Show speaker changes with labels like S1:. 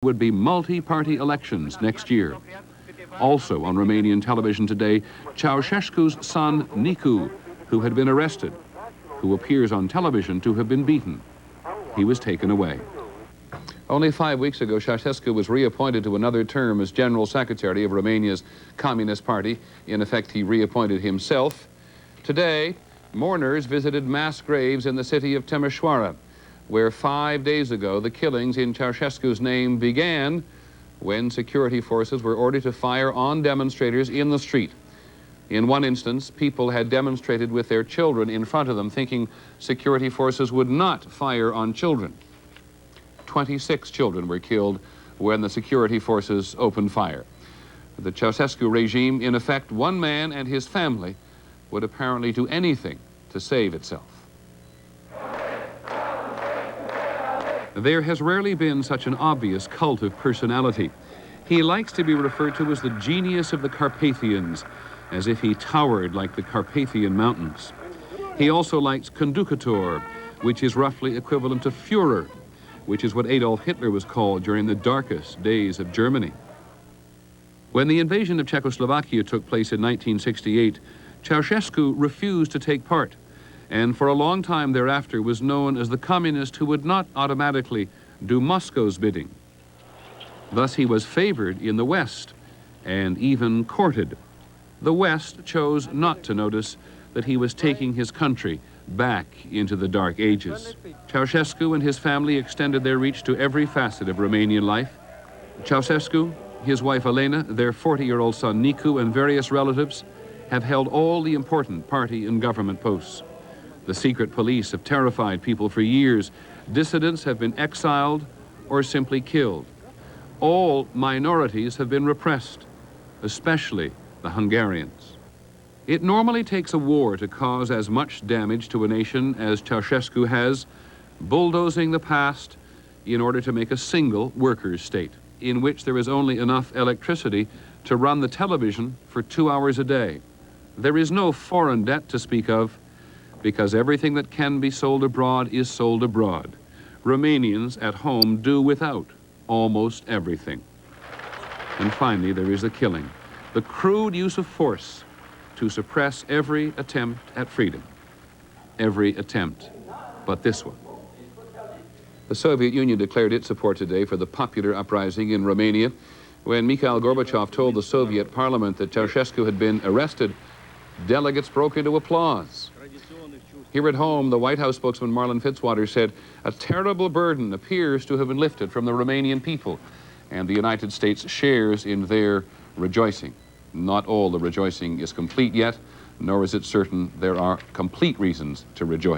S1: would be multi-party elections next year. Also on Romanian television today, Ceaușescu's son, Nicu, who had been arrested, who appears on television to have been beaten. He was taken away. Only 5 weeks ago, Ceaușescu was reappointed to another term as General Secretary of Romania's Communist Party. In effect, he reappointed himself. Today, mourners visited mass graves in the city of Timișoara, where 5 days ago the killings in Ceaușescu's name began when security forces were ordered to fire on demonstrators in the street. In one instance, people had demonstrated with their children in front of them, thinking security forces would not fire on children. 26 children were killed when the security forces opened fire. The Ceaușescu regime, in effect, one man and his family would apparently do anything to save itself. There has rarely been such an obvious cult of personality. He likes to be referred to as the genius of the Carpathians, as if he towered like the Carpathian Mountains. He also likes conducator, which is roughly equivalent to Führer, which is what Adolf Hitler was called during the darkest days of Germany. When the invasion of Czechoslovakia took place in 1968, Ceaușescu refused to take part, and for a long time thereafter was known as the communist who would not automatically do Moscow's bidding. Thus he was favored in the West and even courted. The West chose not to notice that he was taking his country back into the dark ages. Ceaușescu and his family extended their reach to every facet of Romanian life. Ceaușescu, his wife Elena, their 40-year-old son Nicu, and various relatives have held all the important party and government posts. The secret police have terrified people for years. Dissidents have been exiled or simply killed. All minorities have been repressed, especially the Hungarians. It normally takes a war to cause as much damage to a nation as Ceaușescu has, bulldozing the past in order to make a single workers' state, in which there is only enough electricity to run the television for 2 hours a day. There is no foreign debt to speak of, because everything that can be sold abroad is sold abroad. Romanians at home do without almost everything. And finally, there is the killing, the crude use of force to suppress every attempt at freedom. Every attempt but this one. The Soviet Union declared its support today for the popular uprising in Romania. When Mikhail Gorbachev told the Soviet parliament that Ceaușescu had been arrested, delegates broke into applause. Here at home, the White House spokesman Marlon Fitzwater said, "A terrible burden appears to have been lifted from the Romanian people, and the United States shares in their rejoicing." Not all the rejoicing is complete yet, nor is it certain there are complete reasons to rejoice.